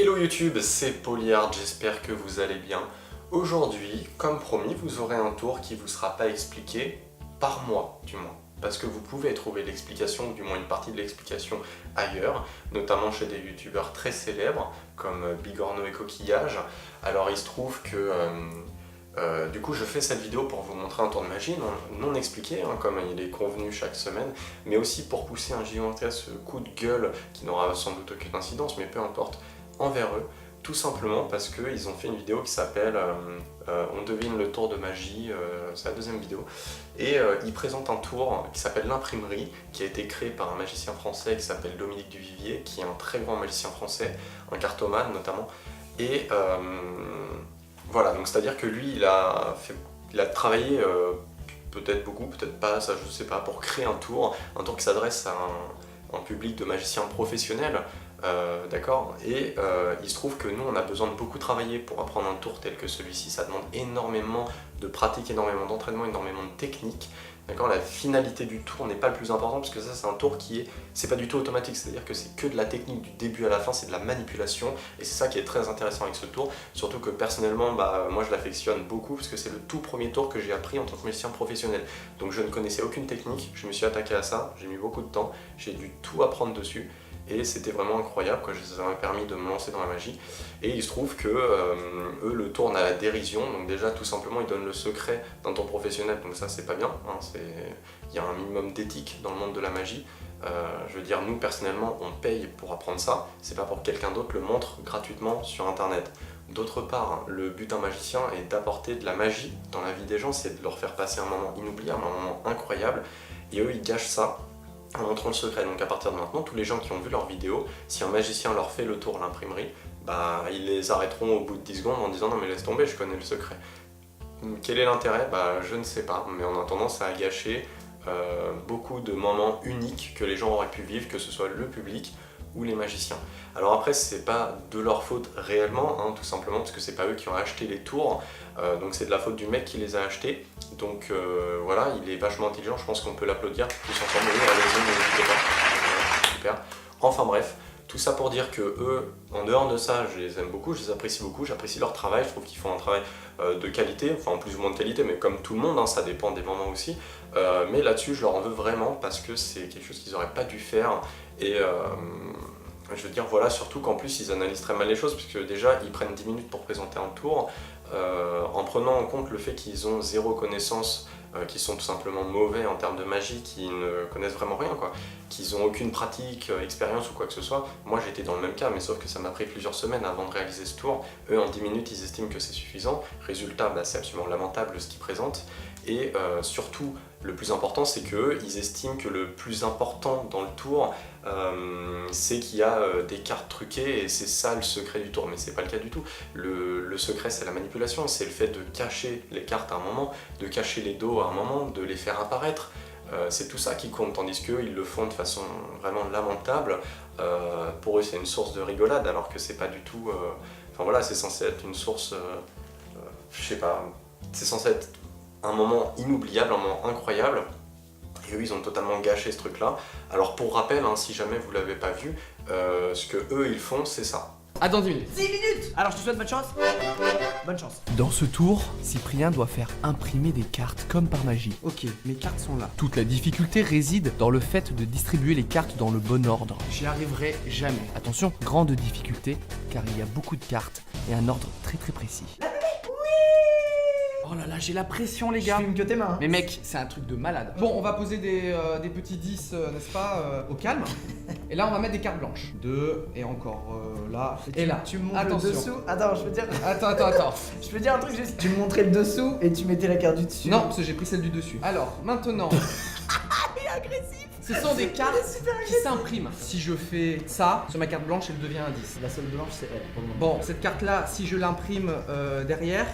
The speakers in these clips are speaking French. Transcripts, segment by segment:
Hello YouTube, c'est Polyard, j'espère que vous allez bien. Aujourd'hui, comme promis, vous aurez un tour qui vous sera pas expliqué par moi, du moins. Parce que vous pouvez trouver l'explication, ou du moins une partie de l'explication ailleurs, notamment chez des youtubeurs très célèbres, comme Bigorneau et Coquillage. Alors il se trouve que du coup je fais cette vidéo pour vous montrer un tour de magie non expliqué, comme il est convenu chaque semaine, mais aussi pour pousser un gigantesque coup de gueule qui n'aura sans doute aucune incidence, mais peu importe, envers eux, tout simplement parce qu'ils ont fait une vidéo qui s'appelle On devine le tour de magie, c'est la deuxième vidéo, et ils présentent un tour qui s'appelle l'imprimerie, qui a été créé par un magicien français qui s'appelle Dominique Duvivier, qui est un très grand magicien français, un cartomane notamment, et voilà, donc c'est-à-dire que lui, il a travaillé peut-être beaucoup, peut-être pas, ça je sais pas, pour créer un tour qui s'adresse à un public de magiciens professionnels, d'accord, et il se trouve que nous on a besoin de beaucoup travailler pour apprendre un tour tel que celui-ci. Ça demande énormément de pratique, énormément d'entraînement, énormément de technique, d'accord. La finalité du tour n'est pas le plus important parce que ça c'est un tour qui est, c'est pas du tout automatique, c'est-à-dire que c'est que de la technique du début à la fin, c'est de la manipulation, et c'est ça qui est très intéressant avec ce tour, surtout que personnellement moi je l'affectionne beaucoup parce que c'est le tout premier tour que j'ai appris en tant que magicien professionnel. Donc je ne connaissais aucune technique, je me suis attaqué à ça, j'ai mis beaucoup de temps, j'ai dû tout apprendre dessus. Et c'était vraiment incroyable, quoi. Ça m'a permis de me lancer dans la magie. Et il se trouve que eux le tournent à la dérision, donc déjà tout simplement ils donnent le secret d'un tour professionnel, donc ça c'est pas bien, hein. Il y a un minimum d'éthique dans le monde de la magie. Je veux dire, nous personnellement on paye pour apprendre ça, c'est pas pour que quelqu'un d'autre le montre gratuitement sur internet. D'autre part, le but d'un magicien est d'apporter de la magie dans la vie des gens, c'est de leur faire passer un moment inoubliable, un moment incroyable, et eux ils gâchent ça en montrant le secret. Donc à partir de maintenant, tous les gens qui ont vu leur vidéo, si un magicien leur fait le tour à l'imprimerie, bah ils les arrêteront au bout de 10 secondes en disant non mais laisse tomber, je connais le secret. Quel est l'intérêt? Bah je ne sais pas, mais on a tendance à gâcher beaucoup de moments uniques que les gens auraient pu vivre, que ce soit le public ou les magiciens. Alors après c'est pas de leur faute réellement, hein, tout simplement parce que c'est pas eux qui ont acheté les tours, donc c'est de la faute du mec qui les a achetés. Donc voilà, il est vachement intelligent, je pense qu'on peut l'applaudir tous ensemble. Oui, allez-y, n'hésitez pas. Super. Enfin bref, tout ça pour dire que eux, en dehors de ça, je les aime beaucoup, je les apprécie beaucoup, j'apprécie leur travail, je trouve qu'ils font un travail de qualité, enfin plus ou moins de qualité, mais comme tout le monde, hein, ça dépend des moments aussi. Mais là-dessus, je leur en veux vraiment parce que c'est quelque chose qu'ils n'auraient pas dû faire. Et je veux dire, voilà, surtout qu'en plus ils analysent très mal les choses, puisque déjà ils prennent 10 minutes pour présenter un tour, en prenant en compte le fait qu'ils ont zéro connaissance, qu'ils sont tout simplement mauvais en termes de magie, qu'ils ne connaissent vraiment rien, quoi, qu'ils n'ont aucune pratique, expérience ou quoi que ce soit. Moi j'étais dans le même cas, mais sauf que ça m'a pris plusieurs semaines avant de réaliser ce tour. Eux en 10 minutes ils estiment que c'est suffisant. Résultat, bah, c'est absolument lamentable ce qu'ils présentent. Et surtout, le plus important, c'est qu'eux, ils estiment que le plus important dans le tour, c'est qu'il y a des cartes truquées, et c'est ça le secret du tour. Mais c'est pas le cas du tout. Le secret, c'est la manipulation, c'est le fait de cacher les cartes à un moment, de cacher les dos à un moment, de les faire apparaître. C'est tout ça qui compte, tandis qu'eux, ils le font de façon vraiment lamentable. Pour eux, c'est une source de rigolade, alors que c'est pas du tout... Enfin voilà, c'est censé être une source... je sais pas... C'est censé être un moment inoubliable, un moment incroyable, et eux ils ont totalement gâché ce truc là. Alors pour rappel, hein, si jamais vous l'avez pas vu, ce que eux ils font c'est ça. Attends 10 minutes. 10 minutes. Alors je te souhaite bonne chance. Bonne chance. Dans ce tour, Cyprien doit faire imprimer des cartes comme par magie. Ok, mes cartes sont là. Toute la difficulté réside dans le fait de distribuer les cartes dans le bon ordre. J'y arriverai jamais. Attention, grande difficulté, car il y a beaucoup de cartes et un ordre très précis. Oh là là, j'ai la pression les Je gars. filme que tes mains. Mais mec, c'est un truc de malade. Bon, on va poser des petits 10, n'est-ce pas, au calme. Et là, on va mettre des cartes blanches. 2, et encore là. Et là. Tu me montres Attention. le dessous. Attends, je veux dire. Attends. Je peux dire un truc juste. Tu me montrais le dessous et tu mettais la carte du dessus. Non, parce que j'ai pris celle du dessus. Alors, maintenant. Il est agressif. Ce sont des cartes Il est super qui s'impriment. Si je fais ça sur ma carte blanche, elle devient un 10. La seule blanche, c'est elle. Pour le moment. Bon, cette carte-là, si je l'imprime derrière.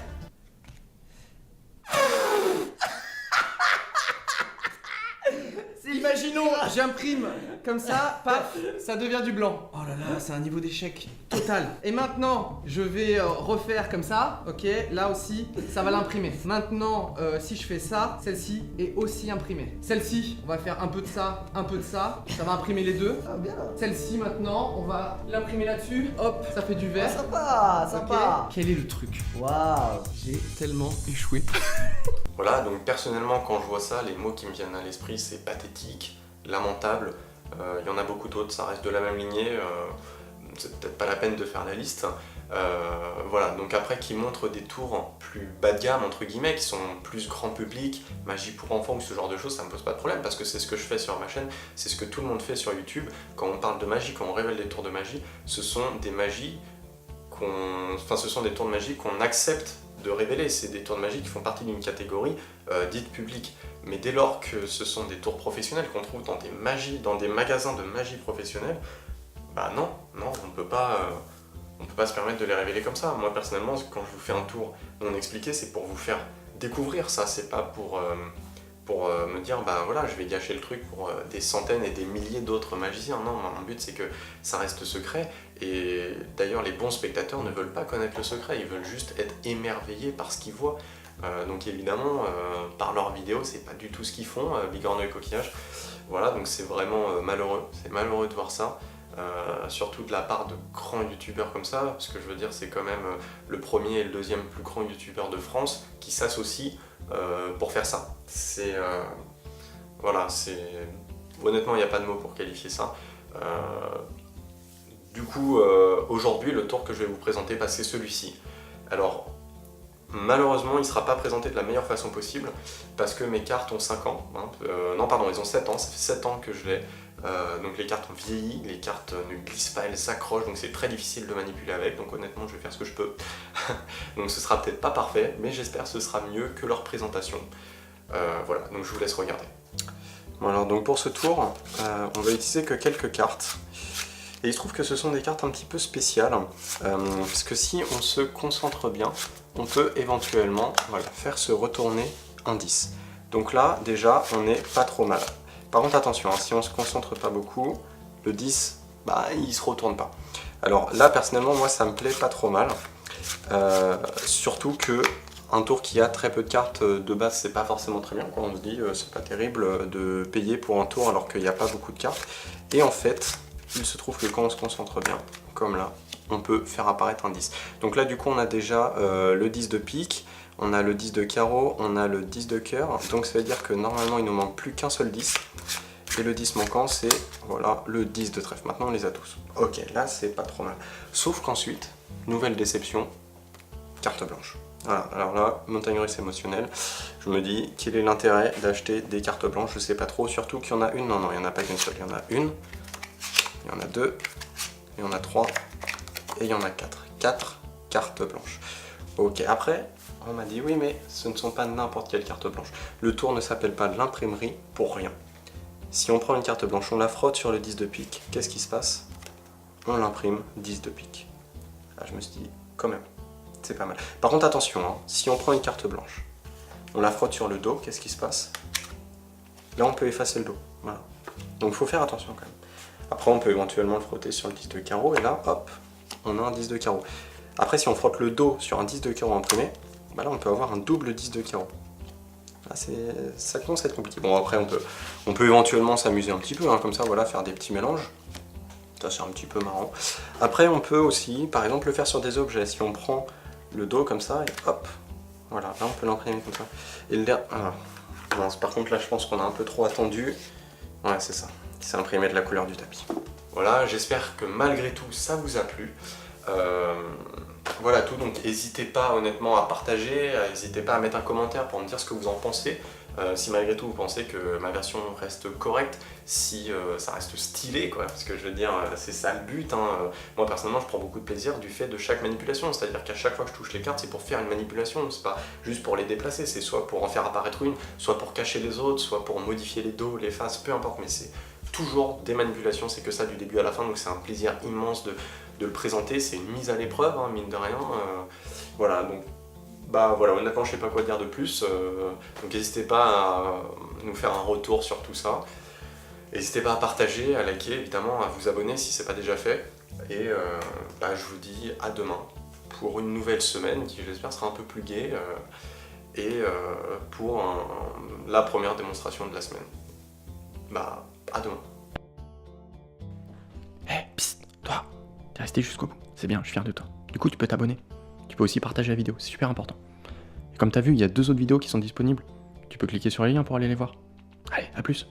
j'imprime comme ça, paf, ça devient du blanc. Oh là là, c'est un niveau d'échec total. Et maintenant, je vais refaire comme ça, ok, là aussi, ça va l'imprimer. Maintenant, si je fais ça, celle-ci est aussi imprimée. Celle-ci, on va faire un peu de ça, ça va imprimer les deux. Ah, bien. Celle-ci maintenant, on va l'imprimer là-dessus, hop, ça fait du vert. Sympa, sympa. Ok. Quel est le truc? Waouh. J'ai tellement échoué. Voilà, donc personnellement, quand je vois ça, les mots qui me viennent à l'esprit, c'est pathétique, lamentable. Il y en a beaucoup d'autres, ça reste de la même lignée. C'est peut-être pas la peine de faire la liste. Voilà, donc après qui montrent des tours plus bas de gamme entre guillemets, qui sont plus grand public, magie pour enfants ou ce genre de choses, ça me pose pas de problème parce que c'est ce que je fais sur ma chaîne, c'est ce que tout le monde fait sur YouTube. Quand on parle de magie, quand on révèle des tours de magie, ce sont des magies ce sont des tours de magie qu'on accepte de révéler, c'est des tours de magie qui font partie d'une catégorie dite publique. Mais dès lors que ce sont des tours professionnels qu'on trouve dans des magasins de magie professionnelle, bah non, on peut pas se permettre de les révéler comme ça. Moi personnellement, quand je vous fais un tour non expliqué, c'est pour vous faire découvrir ça, c'est pas pour me dire bah voilà, je vais gâcher le truc pour des centaines et des milliers d'autres magiciens. Non, mon but c'est que ça reste secret, et d'ailleurs les bons spectateurs ne veulent pas connaître le secret, ils veulent juste être émerveillés par ce qu'ils voient. Donc évidemment, par leurs vidéos, c'est pas du tout ce qu'ils font, bigorneau et coquillage. Voilà, donc c'est vraiment malheureux, c'est malheureux de voir ça. Surtout de la part de grands youtubeurs comme ça, parce que je veux dire c'est quand même le premier et le deuxième plus grand youtubeur de France qui s'associent pour faire ça. C'est voilà, c'est honnêtement il n'y a pas de mots pour qualifier ça. Du coup aujourd'hui le tour que je vais vous présenter, bah, c'est celui-ci. Alors malheureusement il ne sera pas présenté de la meilleure façon possible parce que mes cartes ont 5 ans, hein, non pardon, ils ont 7 ans, ça fait 7 ans que je l'ai. Donc les cartes ont vieilli, les cartes ne glissent pas, elles s'accrochent, donc c'est très difficile de manipuler avec, donc honnêtement je vais faire ce que je peux. Donc ce sera peut-être pas parfait, mais j'espère que ce sera mieux que leur présentation. Voilà, donc je vous laisse regarder. Bon alors donc pour ce tour, on va utiliser que quelques cartes. Et il se trouve que ce sont des cartes un petit peu spéciales, parce que si on se concentre bien, on peut éventuellement faire se retourner un 10. Donc là déjà on n'est pas trop mal. Par contre attention, hein, si on se concentre pas beaucoup, le 10, bah, il se retourne pas. Alors là personnellement moi ça me plaît pas trop mal, surtout que un tour qui a très peu de cartes de base c'est pas forcément très bien, quoi. On se dit c'est pas terrible de payer pour un tour alors qu'il n'y a pas beaucoup de cartes. Et en fait il se trouve que quand on se concentre bien, comme là, on peut faire apparaître un 10. Donc là du coup on a déjà le 10 de pique, on a le 10 de carreau, on a le 10 de cœur, donc ça veut dire que normalement il ne nous manque plus qu'un seul 10. Et le 10 manquant c'est voilà, le 10 de trèfle. Maintenant on les a tous. Ok, là c'est pas trop mal. Sauf qu'ensuite, nouvelle déception, carte blanche. Voilà, alors là, montagne russe émotionnelle. Je me dis, quel est l'intérêt d'acheter des cartes blanches? Je sais pas trop, surtout qu'il y en a une. Non, il n'y en a pas qu'une seule. Il y en a une, il y en a deux, il y en a trois, et il y en a quatre. 4 cartes blanches. Ok, après, on m'a dit, oui, mais ce ne sont pas n'importe quelle carte blanche. Le tour ne s'appelle pas de l'imprimerie pour rien. Si on prend une carte blanche, on la frotte sur le 10 de pique, qu'est-ce qui se passe? On l'imprime 10 de pique. Là, je me suis dit, quand même, c'est pas mal. Par contre, attention, hein, si on prend une carte blanche, on la frotte sur le dos, qu'est-ce qui se passe? Là, on peut effacer le dos. Voilà. Donc, il faut faire attention quand même. Après, on peut éventuellement le frotter sur le 10 de carreau, et là, hop, on a un 10 de carreau. Après, si on frotte le dos sur un 10 de carreau imprimé, bah là, on peut avoir un double 10 de carreau. Là, ça commence à être compliqué. Bon, après, on peut éventuellement s'amuser un petit peu, hein, comme ça, voilà, faire des petits mélanges. Ça, c'est un petit peu marrant. Après, on peut aussi, par exemple, le faire sur des objets. Si on prend le dos comme ça, et hop, voilà, là, on peut l'imprimer comme ça. Et le dernier... Ah, mince, par contre, là, je pense qu'on a un peu trop attendu. Ouais, c'est ça. C'est imprimé de la couleur du tapis. Voilà, j'espère que malgré tout, ça vous a plu. Voilà tout, donc n'hésitez pas honnêtement à partager, n'hésitez pas à mettre un commentaire pour me dire ce que vous en pensez. Si malgré tout vous pensez que ma version reste correcte, si ça reste stylé, quoi, parce que je veux dire, c'est ça le but, hein. Moi personnellement je prends beaucoup de plaisir du fait de chaque manipulation, c'est-à-dire qu'à chaque fois que je touche les cartes c'est pour faire une manipulation, c'est pas juste pour les déplacer, c'est soit pour en faire apparaître une, soit pour cacher les autres, soit pour modifier les dos, les faces, peu importe, mais c'est toujours des manipulations, c'est que ça du début à la fin, donc c'est un plaisir immense de le présenter, c'est une mise à l'épreuve, hein, mine de rien. Voilà, donc bah voilà, honnêtement je sais pas quoi dire de plus, donc n'hésitez pas à nous faire un retour sur tout ça. N'hésitez pas à partager, à liker, évidemment, à vous abonner si ce n'est pas déjà fait. Et je vous dis à demain pour une nouvelle semaine qui, j'espère, sera un peu plus gaie pour la première démonstration de la semaine. À demain. Psst, toi, t'es resté jusqu'au bout. C'est bien, je suis fier de toi. Du coup, tu peux t'abonner. Tu peux aussi partager la vidéo, c'est super important. Et comme t'as vu, il y a 2 autres vidéos qui sont disponibles. Tu peux cliquer sur les liens pour aller les voir. Allez, à plus.